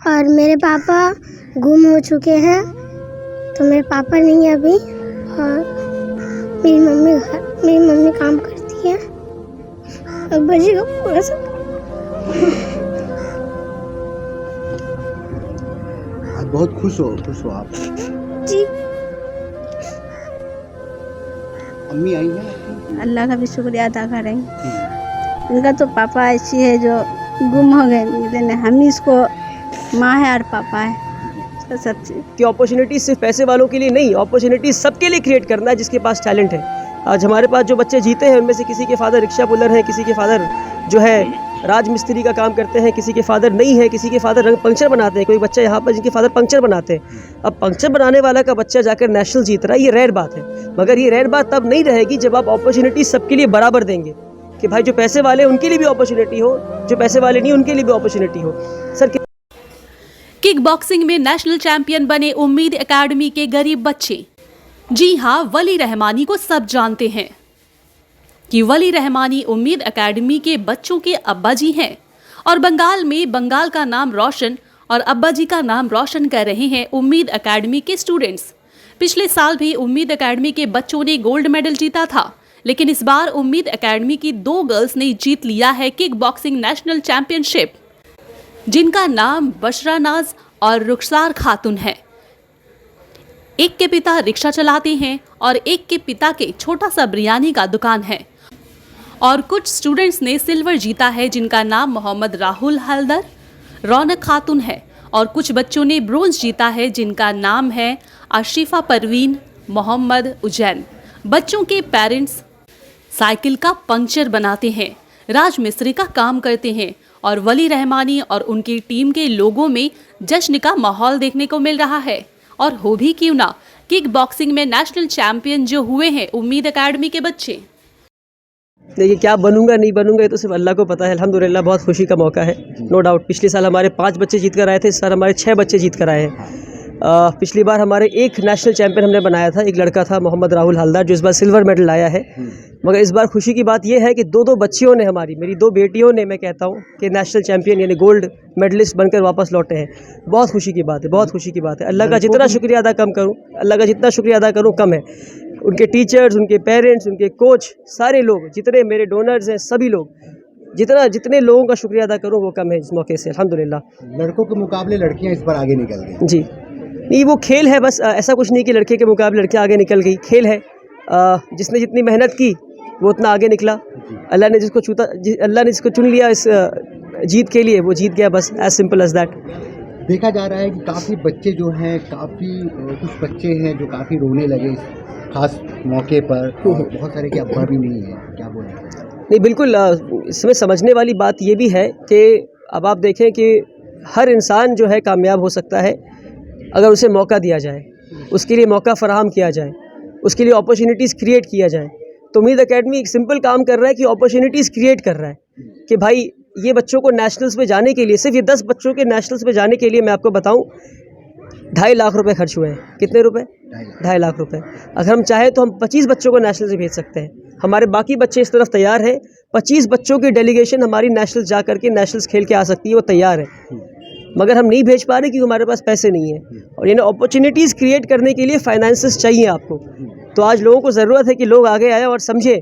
और मेरे पापा गुम हो चुके हैं, तो मेरे पापा नहीं है अभी। और मेरी मम्मी काम करती है। अब्बा जी का पूरा सब। आज बहुत खुश हो आप। जी। अम्मी आई हैं? अल्लाह का भी शुक्रिया अदा करें। उनका तो पापा ऐसी है जो गुम हो गए, लेकिन हम ही इसको माँ है और पापा है सब चीज़। कि अपॉर्चुनिटीज सिर्फ पैसे वालों के लिए नहीं, अपॉर्चुनिटीज सबके लिए क्रिएट करना है जिसके पास टैलेंट है। आज हमारे पास जो बच्चे जीते हैं उनमें से किसी के फादर रिक्शा पुलर हैं, किसी के फादर जो है राज मिस्त्री का काम करते हैं, किसी के फादर नहीं है, किसी के फादर रंग पंक्चर बनाते हैं। कोई बच्चा यहाँ पर जिनके फादर पंक्चर बनाते हैं। अब पंक्चर बनाने वाला का बच्चा जाकर नेशनल जीत रहा है, ये रेयर बात है। मगर ये रेयर बात तब नहीं रहेगी जब आप अपॉर्चुनिटी सबके लिए बराबर देंगे कि भाई जो पैसे वाले उनके लिए भी अपॉर्चुनिटी हो, जो पैसे वाले नहीं उनके लिए भी अपॉर्चुनिटी हो। सर किक बॉक्सिंग में नेशनल चैंपियन बने उम्मीद एकेडमी के गरीब बच्चे। जी हां, वली रहमानी को सब जानते हैं कि वली रहमानी उम्मीद एकेडमी के बच्चों के अब्बा जी हैं और बंगाल में बंगाल का नाम रोशन और अब्बा जी का नाम रोशन कर रहे हैं उम्मीद एकेडमी के स्टूडेंट्स। पिछले साल भी उम्मीद एकेडमी के बच्चों ने गोल्ड मेडल जीता था, लेकिन इस बार उम्मीद एकेडमी की 2 गर्ल्स ने जीत लिया है किक बॉक्सिंग नेशनल चैंपियनशिप, जिनका नाम बशरा नाज और रुखसार खातून है। एक के पिता रिक्शा चलाते हैं और एक के पिता के छोटा सा बिरयानी का दुकान है। और कुछ स्टूडेंट्स ने सिल्वर जीता है, जिनका नाम मोहम्मद राहुल हलदर, रौनक खातून है। और कुछ बच्चों ने ब्रोंज जीता है, जिनका नाम है आशिफा परवीन, मोहम्मद उजैन। बच्चों के पेरेंट्स साइकिल का पंक्चर बनाते हैं, राज मिस्त्री का काम करते हैं और वली रहमानी और उनकी टीम के लोगों में जश्न का माहौल देखने को मिल रहा है। और हो भी क्यों ना, किक बॉक्सिंग में नेशनल चैंपियन जो हुए हैं उम्मीद एकेडमी के बच्चे। देखिए, क्या बनूंगा नहीं बनूंगा ये तो सिर्फ अल्लाह को पता है। अल्हम्दुलिल्लाह बहुत खुशी का मौका है, नो डाउट। पिछले साल हमारे 5 बच्चे जीत कर आए थे, इस साल हमारे 6 बच्चे जीत कर आए हैं। पिछली बार हमारे एक नेशनल चैंपियन हमने बनाया था, एक लड़का था मोहम्मद राहुल हलदर, जो इस बार सिल्वर मेडल लाया है। मगर इस बार खुशी की बात यह है कि 2 बच्चियों ने, मेरी 2 बेटियों ने, मैं कहता हूँ कि नेशनल चैंपियन यानी गोल्ड मेडलिस्ट बनकर वापस लौटे हैं। बहुत खुशी की बात है, बहुत खुशी की बात है। अल्लाह का जितना शुक्रिया अदा करूँ कम है। उनके टीचर्स, उनके पेरेंट्स, उनके कोच, सारे लोग, जितने मेरे डोनर्स हैं, सभी लोग, जितने लोगों का शुक्रिया अदा करूँ वो कम है इस मौके से। अल्हम्दुलिल्लाह लड़कों के मुकाबले लड़कियां इस बार आगे निकल गई। जी नहीं, वो खेल है बस, ऐसा कुछ नहीं कि लड़के के मुकाबले लड़कियां आगे निकल गई। खेल है, जिसने जितनी मेहनत की वो उतना आगे निकला। अल्लाह ने जिसको चुन लिया इस जीत के लिए, वो जीत गया, बस एज सिंपल एज दैट। देखा जा रहा है कि काफ़ी बच्चे जो हैं, कुछ बच्चे हैं जो काफ़ी रोने लगे खास मौके पर, और बहुत सारे के अब्बा भी नहीं है, क्या बोलें? नहीं, बिल्कुल, इसमें समझने वाली बात ये भी है कि अब आप देखें कि हर इंसान जो है कामयाब हो सकता है अगर उसे मौका दिया जाए, उसके लिए मौका फराहम किया जाए, उसके लिए अपॉर्चुनिटीज़ क्रिएट किया जाए। तो उम्मीद एकेडमी एक सिंपल काम कर रहा है कि अपॉर्चुनिटीज़ क्रिएट कर रहा है कि भाई ये बच्चों को नेशनल्स पे जाने के लिए, सिर्फ ये 10 बच्चों के नेशनल्स पे जाने के लिए मैं आपको बताऊं 2.5 लाख रुपए खर्च हुए हैं। कितने रुपए? 2.5 लाख रुपए। अगर हम चाहें तो हम 25 बच्चों को नेशनल से भेज सकते हैं। हमारे बाकी बच्चे इस तरफ तैयार हैं। 25 बच्चों की डेलीगेशन हमारी नेशनल्स जा करके नेशनल्स खेल के आ सकती है, वो तैयार है। मगर हम नहीं भेज पा रहे क्योंकि हमारे पास पैसे नहीं है। और यानी अपॉर्चुनिटीज़ क्रिएट करने के लिए फाइनेंसेस चाहिए आपको। तो आज लोगों को ज़रूरत है कि लोग आगे आए और समझें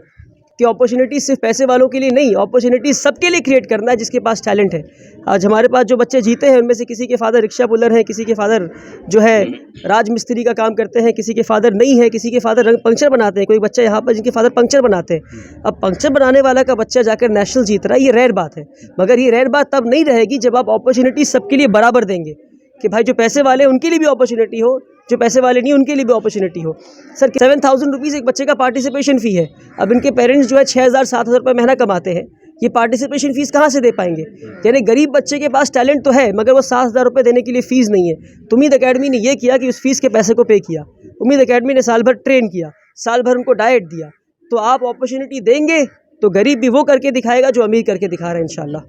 कि अपॉर्चुनिटीज़ सिर्फ पैसे वालों के लिए नहीं, अपॉर्चुनिटीज़ सबके लिए क्रिएट करना है जिसके पास टैलेंट है। आज हमारे पास जो बच्चे जीते हैं उनमें से किसी के फादर रिक्शा पुलर हैं, किसी के फादर जो है राज मिस्त्री का काम करते हैं, किसी के फादर नहीं है, किसी के फादर रंग पंक्चर बनाते हैं। कोई बच्चा यहाँ पर जिनके फादर पंक्चर बनाते हैं। अब पंक्चर बनाने वाला का बच्चा जाकर नेशनल जीत रहा है, ये रेयर बात है। मगर ये रेयर बात तब नहीं रहेगी जब आप अपॉर्चुनिटी सबके लिए बराबर देंगे कि भाई जो पैसे वाले उनके लिए भी अपॉर्चुनिटी हो, जो पैसे वाले नहीं उनके लिए भी अपॉर्चुनिटी हो। सर 7,000 रुपीज़ एक बच्चे का पार्टिसिपेशन फ़ी है। अब इनके पेरेंट्स जो है 6,000-7,000 रुपये महीना कमाते हैं, ये पार्टिसिपेशन फ़ीस कहाँ से दे पाएंगे? यानी गरीब बच्चे के पास टैलेंट तो है मगर वो 7,000 रुपये देने के लिए फ़ीस नहीं है। तो उम्मीद एकेडमी ने ये किया कि उस फीस के पैसे को पे किया। उम्मीद एकेडमी ने साल भर ट्रेन किया, साल भर उनको डाइट दिया। तो आप अपॉर्चुनिटी देंगे तो गरीब भी वो करके दिखाएगा जो अमीर करके दिखा रहा है इंशाल्लाह।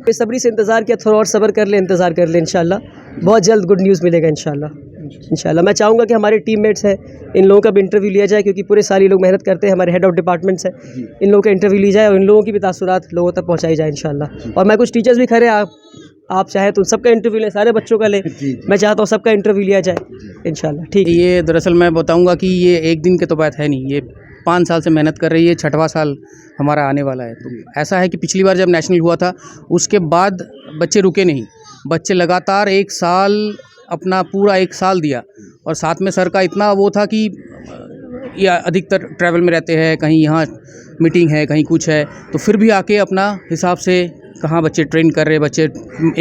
बेसब्री से इंतज़ार किया, थोड़ा और सब्र कर ले, इंतज़ार कर ले, इंशाल्लाह बहुत जल्द गुड न्यूज़ मिलेगा इंशाल्लाह। मैं चाहूँगा कि हमारे टीममेट्स हैं, इन लोगों का भी इंटरव्यू लिया जाए क्योंकि पूरे साल ये लोग मेहनत करते हैं। हमारे हेड ऑफ डिपार्टमेंट्स हैं, इन लोगों का इंटरव्यू ली जाए और इन लोगों की भी तासुरात लोगों तक पहुँचाई जाए इंशाल्लाह। और मैं कुछ टीचर्स भी खड़े, आप आप चाहे तो सबका इंटरव्यू लें, सारे बच्चों का लें। जी। मैं चाहता हूँ सबका इंटरव्यू लिया जाए इंशाल्लाह। ठीक है। ये दरअसल मैं बताऊंगा कि ये एक दिन की तो बात है नहीं, ये 5 साल से मेहनत कर रही है, 6वां साल हमारा आने वाला है। तो ऐसा है कि पिछली बार जब नेशनल हुआ था उसके बाद बच्चे रुके नहीं, बच्चे लगातार 1 साल अपना पूरा 1 साल दिया। और साथ में सर का इतना वो था कि या अधिकतर ट्रैवल में रहते हैं, कहीं यहाँ मीटिंग है, कहीं कुछ है, तो फिर भी आके अपना हिसाब से कहाँ बच्चे ट्रेन कर रहे, बच्चे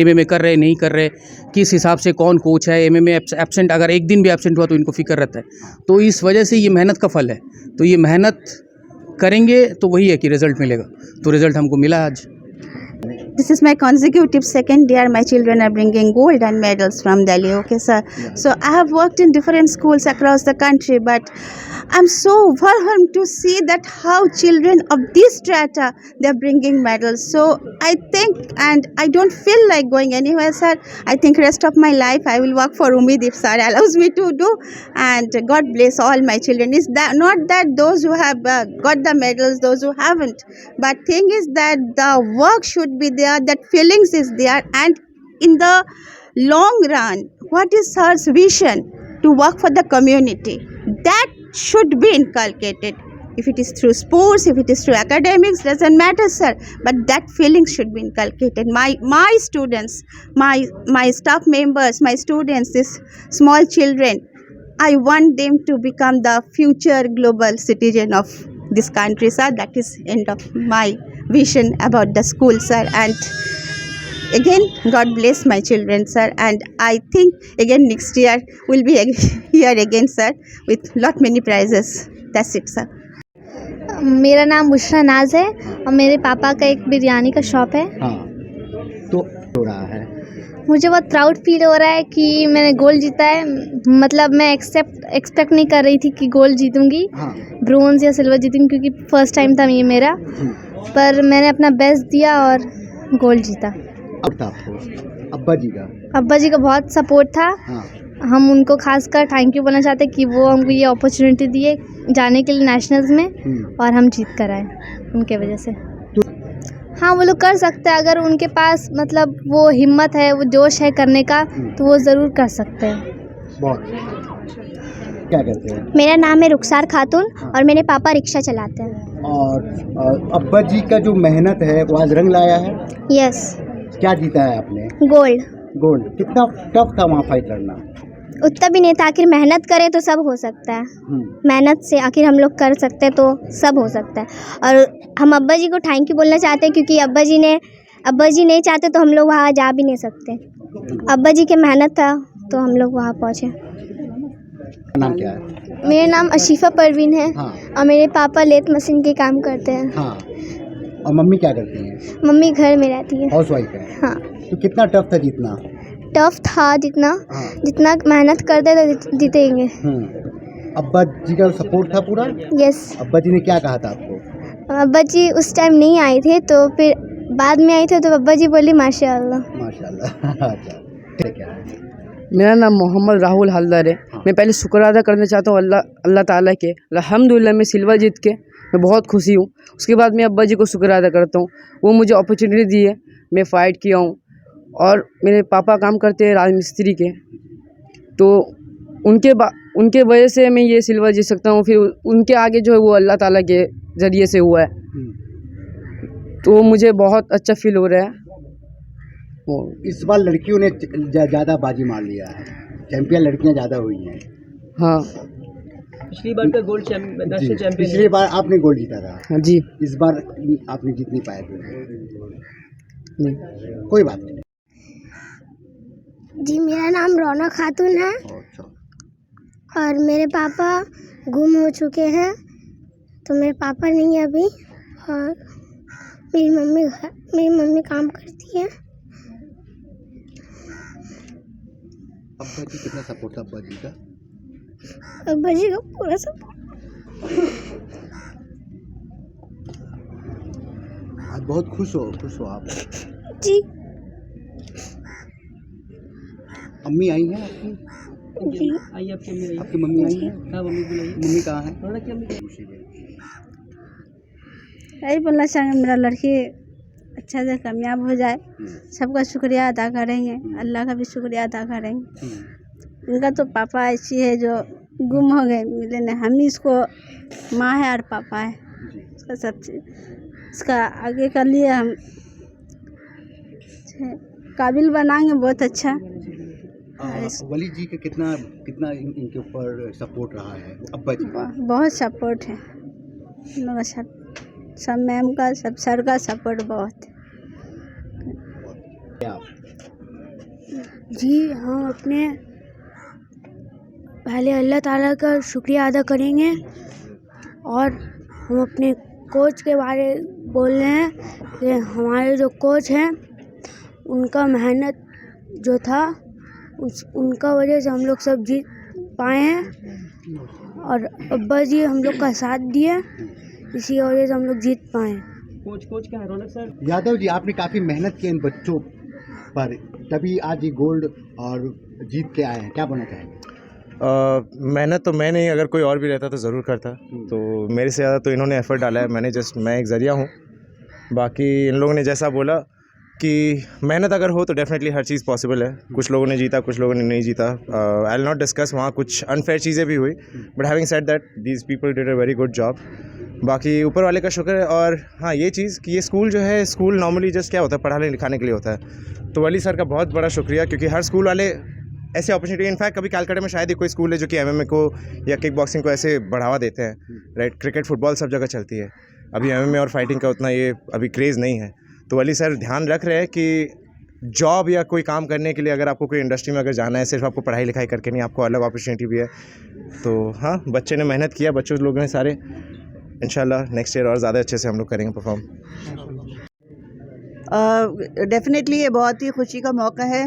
एमएमए कर रहे नहीं कर रहे, किस हिसाब से कौन कोच है, एमएमए एब्सेंट अगर एक दिन भी एब्सेंट हुआ तो इनको फिक्र रहता है। तो इस वजह से ये मेहनत का फल है। तो ये मेहनत करेंगे तो वही है कि रिज़ल्ट मिलेगा। तो रिज़ल्ट हमको मिला आज। This is my consecutive second year my children are bringing gold and medals from Delhi. Okay, sir. So I have worked in different schools across the country, but I'm so overwhelmed to see that how children of this strata they're bringing medals. So I think, and I don't feel like going anywhere, sir. I think rest of my life I will work for Umid if sir allows me to do. And God bless all my children. Is that not that those who have got the medals, those who haven't, but thing is that the work should be there, that feelings is there, and in the long run, what is sir's vision to work for the community? That should be inculcated. If it is through sports, if it is through academics, doesn't matter, sir. But that feelings should be inculcated. My students, my staff members, my students, these small children, I want them to become the future global citizen of this country, sir. That is end of my vision about the school, sir. And again, God bless my children, sir. And I think again next year we'll be here again, sir, with lot many prizes. That's it, sir. मेरा नाम बुशरा नाज है और मेरे पापा का एक बिरयानी का शॉप है। हाँ, तो हो रहा है। मुझे बहुत प्राउड फील हो रहा है कि मैंने गोल्ड जीता है। मतलब मैं एक्सपेक्ट नहीं कर रही थी कि गोल्ड जीतूंगी, हाँ ब्रोंज या सिल्वर जीतूंगी, क्योंकि फर्स्ट टाइम था ये मेरा। पर मैंने अपना बेस्ट दिया और गोल्ड जीता। अब था आपको अब्बा जी का बहुत सपोर्ट था। हाँ हम उनको खासकर थैंक यू बोलना चाहते हैं कि वो हमको ये अपॉर्चुनिटी दिए जाने के लिए नेशनल्स में, और हम जीत कर आए उनके वजह से। हाँ, वो लोग कर सकते हैं, अगर उनके पास मतलब वो हिम्मत है, वो जोश है करने का, तो वो ज़रूर कर सकते हैं। बहुत। क्या कहते हैं? मेरा नाम है रुखसार खातून और मेरे पापा रिक्शा चलाते हैं। और अब्बा जी का जो मेहनत है वो आज रंग लाया है। यस। क्या जीता है आपने? गोल्ड। कितना टफ था वहाँ फाइट करना? उतना भी नहीं था, आखिर मेहनत करें तो सब हो सकता है। मेहनत से आखिर हम लोग कर सकते हैं तो सब हो सकता है। और हम अब्बा जी को थैंक यू बोलना चाहते हैं, क्योंकि अब्बा जी नहीं चाहते तो हम लोग वहाँ जा भी नहीं सकते। अब्बा जी की मेहनत था तो हम लोग वहाँ पहुँचे। नाम क्या है? मेरा नाम अशीफ़ा परवीन है। हाँ। और मेरे पापा लेथ मशीन के काम करते हैं। हाँ। और मम्मी क्या करती हैं? मम्मी घर में रहती है। हाउसवाइफ है। हाँ। तो कितना टफ था जीतना? टफ था जितना हाँ। जितना मेहनत करते तो जीतेंगे। अब्बा जी का सपोर्ट था पूरा? यस। अब्बा जी ने क्या कहा था आपको? अब्बा जी उस टाइम नहीं आए थे, तो फिर बाद में आए थे तो अब्बा जी बोली माशाल्लाह। माशाल्लाह। अच्छा, क्या है? मेरा नाम मोहम्मद राहुल हलदर है। मैं पहले शुक्र अदा करना चाहता हूँ अल्लाह ताला के। अल्हम्दुलिल्लाह मैं सिल्वर जीत के मैं बहुत खुशी हूँ। उसके बाद मैं अब्बा जी को शुक्र अदा करता हूँ, वो मुझे अपॉर्चुनिटी दी है, मैं फ़ाइट किया हूँ। और मेरे पापा काम करते हैं राजमिस्त्री के, तो उनके वजह से मैं ये सिल्वर जीत सकता हूँ। फिर उनके आगे जो है वो अल्लाह ताला के ज़रिए से हुआ है, तो मुझे बहुत अच्छा फील हो रहा है। इस बार लड़कियों ने ज़्यादा बाजी मार लिया है, चैंपियन लड़कियां ज़्यादा हुई हैं। हाँ। पिछली बार का गोल्ड नेशनल चैंपियन, पिछली बार आपने गोल्ड जीता था। हाँ जी। इस बार आपने जीत नहीं पाए थे। नहीं। कोई बात नहीं। जी, मेरा नाम रौनक खातून है और मेरे पापा गुम हो चुके हैं, तो मेरे पापा नहीं है अभी, और मेरी मम्मी काम करती है। अब्बा जी कितना सपोर्ट था अब्बा जी का? अब्बा जी का पूरा सपोर्ट। आज बहुत खुश हो आप? जी। अम्मी आई हैं आपकी? जी। आई आपकी मम्मी आई हैं? कहाँ मम्मी बुलाई? मम्मी कहाँ है? यही बोलना चाहेंगे, मेरा लड़की अच्छा से कामयाब हो जाए, सबका शुक्रिया अदा करेंगे, अल्लाह का भी शुक्रिया अदा करेंगे। इनका तो पापा ऐसी है जो गुम हो गए, मिले नहीं, हम ही इसको माँ है और पापा है, इसका सब चीज़, इसका आगे का लिए हम काबिल बनाएंगे बहुत अच्छा। वली जी का कितना कितना इनके ऊपर सपोर्ट रहा है अब्बा जी का? बहुत सपोर्ट है इन लोगों का, सब मैम का, सब सर का सपोर्ट बहुत है। क्या जी हम अपने पहले अल्लाह ताला का शुक्रिया अदा करेंगे और हम अपने कोच के बारे बोल रहे हैं कि हमारे जो कोच हैं उनका मेहनत जो था उनका वजह से हम लोग सब जीत पाए हैं और अब्बा जी हम लोग का साथ दिए, इसी वजह से हम लोग जीत पाए। कोच क्या है रौनक सर? यादव जी, आपने काफ़ी मेहनत की इन बच्चों पर, तभी आज ये गोल्ड और जीत के आए हैं, क्या बोलना चाहेंगे? मेहनत तो मैं नहीं, अगर कोई और भी रहता तो ज़रूर करता, तो मेरे से ज़्यादा तो इन्होंने एफ़र्ट डाला है, मैं एक ज़रिया हूँ। बाकी इन लोगों ने जैसा बोला कि मेहनत अगर हो तो डेफिनेटली हर चीज़ पॉसिबल है। कुछ लोगों ने जीता, कुछ लोगों ने नहीं जीता। आई विल नॉट डिस्कस, वहाँ कुछ अनफेयर चीज़ें भी हुई, but having said that these people did a very good job. बाकी ऊपर वाले का शुक्र है। और हाँ, ये चीज़ कि ये स्कूल जो है, स्कूल नॉर्मली जस्ट क्या होता है, पढ़ाने लिखाने के लिए होता है, तो वली सर का बहुत बड़ा शुक्रिया, क्योंकि हर स्कूल वाले ऐसे अपॉर्चुनिटी, इनफैक्ट कभी कैलकाटा में शायद ही कोई स्कूल है जो कि MMA को या किक बॉक्सिंग को ऐसे बढ़ावा देते हैं, राइट। क्रिकेट, फुटबॉल सब जगह चलती है, अभी MMA और फाइटिंग का उतना ये अभी क्रेज़ नहीं है। तो वली सर ध्यान रख रहे हैं कि जॉब या कोई काम करने के लिए अगर आपको कोई इंडस्ट्री में अगर जाना है, सिर्फ आपको पढ़ाई लिखाई करके नहीं, आपको अलग अपॉर्चुनिटी भी है। तो हाँ, बच्चे ने मेहनत किया, बच्चों लोगों ने सारे, इंशाल्लाह नेक्स्ट ईयर और ज़्यादा अच्छे से हम लोग करेंगे परफॉर्म। डेफिनेटली ये बहुत ही खुशी का मौका है।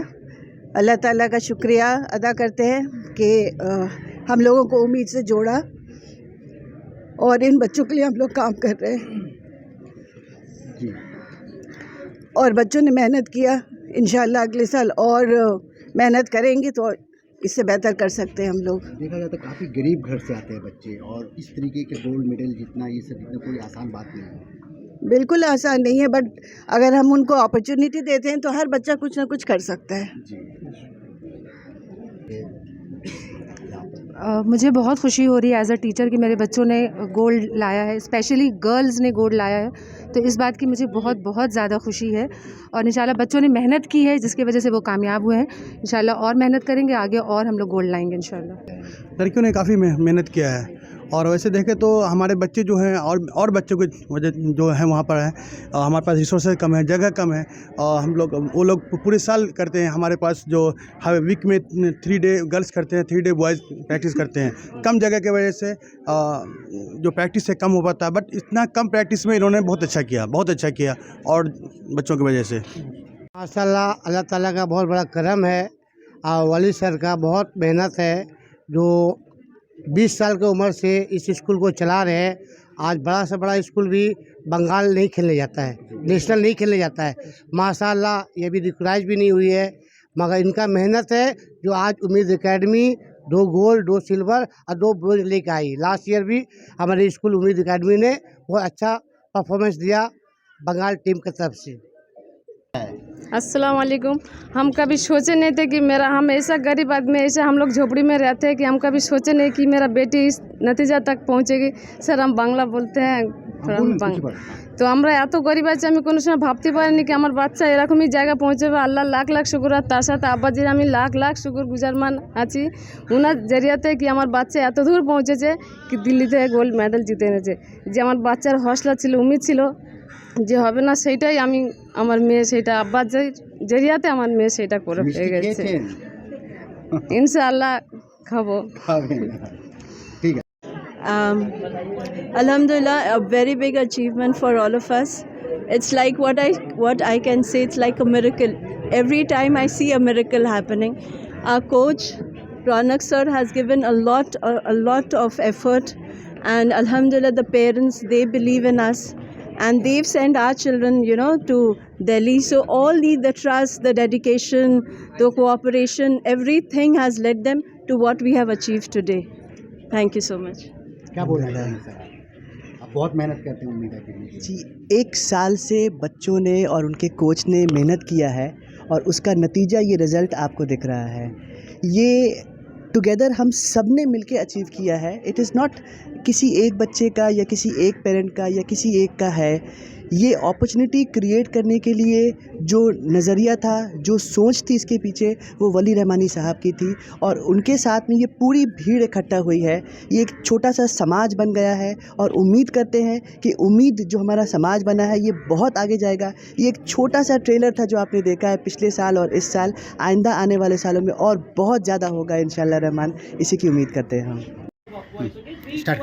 अल्लाह ताला का शुक्रिया अदा करते हैं कि हम लोगों को उम्मीद से जोड़ा और इन बच्चों के लिए हम लोग काम कर रहे हैं और बच्चों ने मेहनत किया। इंशाल्लाह अगले साल और मेहनत करेंगे तो इससे बेहतर कर सकते हैं हम लोग। देखा जाता है काफ़ी गरीब घर से आते हैं बच्चे, और इस तरीके के गोल्ड मेडल जीतना, ये सब इतना कोई आसान बात नहीं है। बिल्कुल आसान नहीं है, बट अगर हम उनको अपॉर्चुनिटी देते हैं तो हर बच्चा कुछ ना कुछ कर सकता है। मुझे बहुत खुशी हो रही है एज़ अ टीचर कि मेरे बच्चों ने गोल्ड लाया है, स्पेशली गर्ल्स ने गोल्ड लाया है, तो इस बात की मुझे बहुत बहुत ज़्यादा खुशी है। और इंशाल्लाह बच्चों ने मेहनत की है जिसकी वजह से वो कामयाब हुए हैं। इंशाल्लाह और मेहनत करेंगे आगे और हम लोग गोल्ड लाएंगे इंशाल्लाह। लड़कियों ने काफ़ी मेहनत किया है, और वैसे देखें तो हमारे बच्चे जो हैं और बच्चों के वजह जो है वहाँ पर है, हमारे पास रिसोर्सेज कम है, जगह कम है, और वो लोग पूरे साल करते हैं। हमारे पास जो वीक में 3 डे गर्ल्स करते हैं, 3 डे बॉयज़ प्रैक्टिस करते हैं। कम जगह की वजह से जो प्रैक्टिस है कम हो पाता है, बट इतना कम प्रैक्टिस में इन्होंने बहुत अच्छा किया और बच्चों की वजह से। माशाल्लाह, अल्लाह ताला का बहुत बड़ा करम है और वली सर का बहुत मेहनत है, जो 20 साल की उम्र से इस स्कूल को चला रहे हैं। आज बड़ा से बड़ा स्कूल भी बंगाल नहीं खेलने जाता है, नेशनल नहीं खेलने जाता है। माशाल्लाह, ये भी रिकॉग्नाइज भी नहीं हुई है, मगर इनका मेहनत है जो आज उम्मीद एकेडमी 2 गोल्ड, 2 सिल्वर और 2 ब्रोंज लेकर आई। लास्ट ईयर भी हमारे स्कूल उम्मीद एकेडमी ने बहुत अच्छा परफॉर्मेंस दिया बंगाल टीम की तरफ से। अस्सलाम वालेकुम। हम कभी सोचे नहीं थे कि हम ऐसा गरीब आदमी, ऐसे हम लोग झोपड़ी में रहते हैं कि हम कभी सोचे नहीं कि मेरा बेटी इस नतीजा तक पहुँचेगी। सर हम बांग्ला बोलते हैं, तो আমরা এত গরিব আছি, আমি কোনো সময় ভাবতে পারিনি কি আমার বাচ্চা এরকমই জায়গা পৌঁছবে। আল্লাহ লাখ লাখ শুকুর, আর তার সাথে আব্বাজির আমি লাখ লাখ শুকুর গুজারমান আছি, ওনার জরিয়াতে কি আমার বাচ্চা এত দূর পৌঁছেছে কি দিল্লি থেকে গোল্ড মেডেল জিতে এনেছে। যে আমার বাচ্চার হৌসলা ছিল, উম্মিদ ছিল যে হবে না, সেইটাই আমি আমার মেয়ে সেটা আব্বার জরিয়াতে আমার মেয়ে সেটা করে পেয়ে গেছে। ইনশাআল্লাহ খাবো। Alhamdulillah, a very big achievement for all of us. It's like what I can say, it's like a miracle. Every time I see a miracle happening. Our coach Raunak sir has given a lot of effort, and alhamdulillah the parents, they believe in us and they've sent our children to Delhi. So all the trust, the dedication, the cooperation, everything has led them to what we have achieved today. Thank you so much. क्या बोलना चाहेंगे sir? बहुत मेहनत करते हैं उम्मीद academy. जी, 1 साल से बच्चों ने और उनके कोच ने मेहनत किया है और उसका नतीजा ये रिज़ल्ट आपको दिख रहा है। ये टुगेदर हम सब ने मिलके अचीव किया है। इट इज़ नॉट किसी एक बच्चे का या किसी एक पेरेंट का या किसी एक का है। ये अपॉर्चुनिटी क्रिएट करने के लिए जो नज़रिया था, जो सोच थी इसके पीछे, वो वली रहमानी साहब की थी और उनके साथ में ये पूरी भीड़ इकट्ठा हुई है। ये एक छोटा सा समाज बन गया है और उम्मीद करते हैं कि उम्मीद जो हमारा समाज बना है ये बहुत आगे जाएगा। ये एक छोटा सा ट्रेलर था जो आपने देखा है पिछले साल और इस साल, आइंदा आने वाले सालों में और बहुत ज़्यादा होगा इंशाअल्लाह रहमान, इसी की उम्मीद करते हैं हम। स्टार्ट।